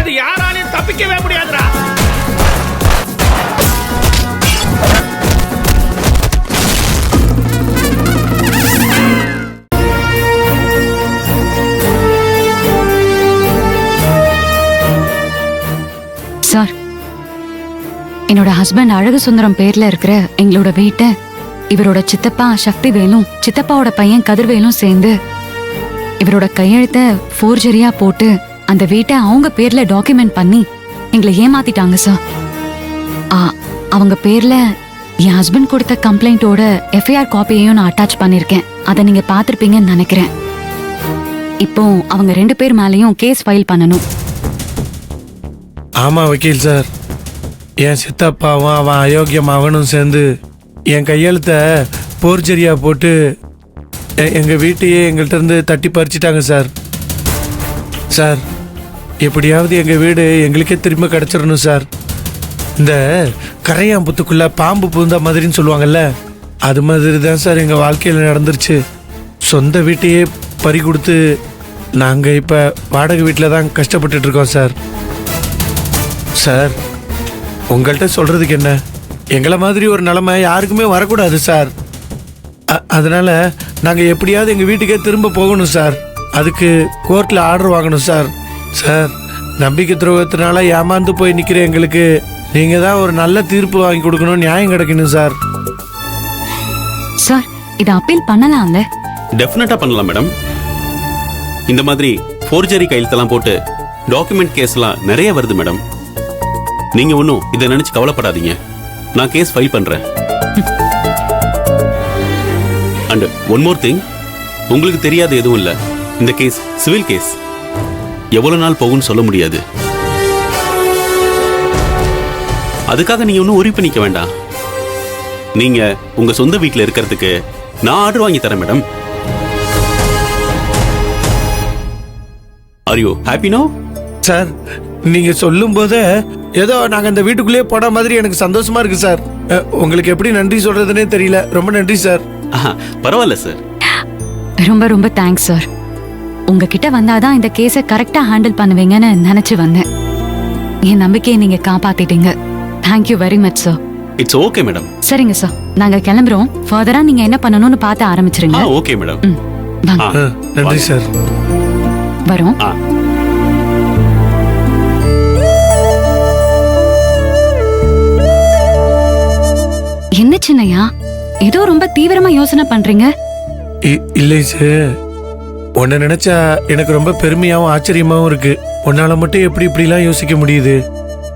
இருந்து யாராலையும் தப்பிக்கவே முடியாதுடா. சார், என்னோட ஹஸ்பண்ட் அழகு சுந்தரம் பேர்ல இருக்கிற எங்களோட வீட்டை இவரோட சித்தப்பா சக்திவேலும் சித்தப்பாவோட பையன் கதிர்வேலும் சேர்ந்து இவரோட கையெழுத்த ஃபோர்ஜரியா போட்டு அந்த வீட்டை அவங்க பேர்ல டாக்குமெண்ட் பண்ணி எங்களை ஏமாத்திட்டாங்க சார். அவங்க பேர்ல என் ஹஸ்பண்ட் கொடுத்த கம்ப்ளைண்டோட எஃப்ஐஆர் காப்பியையும் நான் அட்டாச் பண்ணிருக்கேன். அதை நீங்க பாத்திருப்பீங்கன்னு நினைக்கிறேன். இப்போ அவங்க 2 பேர் மேலேயும் கேஸ் ஃபைல் பண்ணணும். ஆமா வக்கீல் சார், என் சித்தப்பாவும் அவன் அயோக்கியம் அவனும் சேர்ந்து என் கையெழுத்தை போர்ஜரியா போட்டு எங்கள் வீட்டையே எங்கள்கிட்ட இருந்து தட்டி பறிச்சிட்டாங்க சார். சார், எப்படியாவது எங்கள் வீடு எங்களுக்கே திரும்ப கிடச்சிடணும் சார். இந்த கரையாம்புத்துக்குள்ள பாம்பு பூந்தா மாதிரின்னு சொல்லுவாங்கல்ல, அது மாதிரி தான் சார் எங்கள் வாழ்க்கையில் நடந்துருச்சு. சொந்த வீட்டையே பறி கொடுத்து நாங்கள் இப்போ வாடகை வீட்டில் தான் கஷ்டப்பட்டுட்டு இருக்கோம் சார். சார், உங்கள்கிட்ட சொல்கிறதுக்கு என்ன, எங்களை மாதிரி ஒரு நிலைமை யாருக்குமே வரக்கூடாது சார். அதனால் நாங்கள் எப்படியாவது எங்கள் வீட்டுக்கே திரும்ப போகணும் சார். அதுக்கு கோர்ட்டில் ஆர்டர் வாங்கணும் சார். சார், நம்பிக்கை துரோகத்தினால ஏமாந்து போய் நிற்கிற எங்களுக்கு நீங்கள் தான் ஒரு நல்ல தீர்ப்பு வாங்கி கொடுக்கணும், நியாயம் கிடைக்கணும் சார். சார், இதை அப்பீல் பண்ணலாம்ல? டெஃபினட்டா பண்ணலாம் மேடம். இந்த மாதிரி ஃபோர்ஜரி கையெழுத்தெல்லாம் போட்டு டாக்குமெண்ட் கேஸ்லாம் நிறைய வருது மேடம். நீங்க ஒன்றும் இதை நினைச்சு கவலைப்படாதீங்க. நான் கேஸ் ஃபைல் பண்றேன். அண்ட் ஒன் மோர் திங், உங்களுக்கு தெரியாத எதுவும் இல்லை, இந்த கேஸ் சிவில் கேஸ். எவ்வளவு நாள் போகும்னு சொல்ல முடியாது. அதுக்காக நீங்க ஒன்றும் worry பண்ணிக்க வேண்டாம். நீங்க உங்க சொந்த வீட்டில் இருக்கிறதுக்கு நான் ஆர்டர் வாங்கி தரேன் madam. Are you happy no? Sir, நீங்கள் சொல்லும் போதே ஏதோ நாங்கள் அந்த வீட்டுக்குள்ளேயே போன மாதிரி எனக்கு சந்தோஷமா இருக்கு சார். உங்களுக்கு எப்படி நன்றி சொல்றதுன்னே தெரியல. ரொம்ப நன்றி சார். பரவாயில்ல சார். ரொம்ப ரொம்ப தேங்க்ஸ் சார். உங்ககிட்ட வந்தாதான் இந்த கேஸை கரெக்டா ஹேண்டில் பண்ணுவீங்கன்னு நினைச்சு வந்தேன். என் நம்பிக்கையை நீங்க காப்பாத்திட்டீங்க. Thank you very much sir. It's okay madam. சரிங்க சார், நாங்க கிளம்புறோம். ஃபர்தரா நீங்க என்ன பண்ணணும்னு பார்த்து ஆரம்பிச்சிருங்க. Okay madam. வாங்க. நன்றி சார். வரோம். என்ன சின்னையா, ஏதோ ரொம்ப தீவிரமா யோசனை பண்றீங்க? இல்லை சார், உன்னை நினைச்சா எனக்கு ரொம்ப பெருமையாவும் ஆச்சரியமாவும் இருக்கு. உன்னால மட்டும் எப்படி இப்படிலாம் யோசிக்க முடியுது?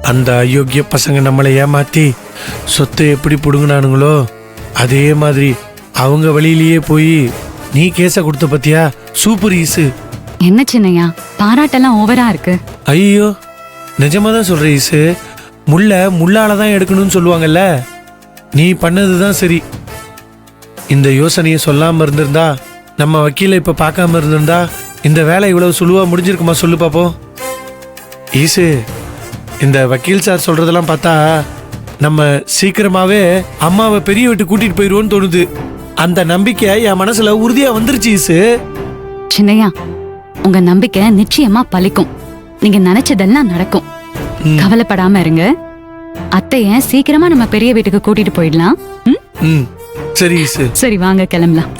அந்த அயோக்கிய பசங்க நம்மளை ஏமாத்தி சொத்தை எப்படி புடுங்கினானுங்களோ அதே மாதிரி அவங்க வழியிலேயே போய் நீ கேஸ கொடுத்த பத்தியா? சூப்பர் ஈசு. என்ன சின்னையா, பாராட்டெல்லாம் ஓவரா இருக்கு. ஐயோ, நிஜமா தான் சொல்ற ஈசு. முள்ளாலதான் எடுக்கணும்னு சொல்லுவாங்கல்ல, நீ பண்ணதுதான் சரி. இந்த யோசனையை சொல்லாம இருந்திருந்தா, நம்ம வக்கீல இப்ப பார்க்காம இருந்திருந்தா இந்த வேலை இவ்வளவு சுழுவா முடிஞ்சிருக்குமா? சொல்லு பாப்போம். ஈசு, இந்த வக்கீல் சார் சொல்றதெல்லாம் பார்த்தா நம்ம சீக்கிரமாவே அம்மாவை பெரிய வீட்டு கூட்டிட்டு போயிருவோன்னு தோணுது. அந்த நம்பிக்கை என் மனசுல உறுதியா வந்துருச்சு ஈசு. சின்னையா, உங்க நம்பிக்கை நிச்சயமா பலிக்கும். நீங்க நினைச்சதெல்லாம் நடக்கும். கவலைப்படாம இருங்க. அத்தைய சீக்கிரமா நம்ம பெரிய வீட்டுக்கு கூட்டிட்டு போயிடலாம். சரி ஈசு. சரி, வாங்க கிளம்பலாம்.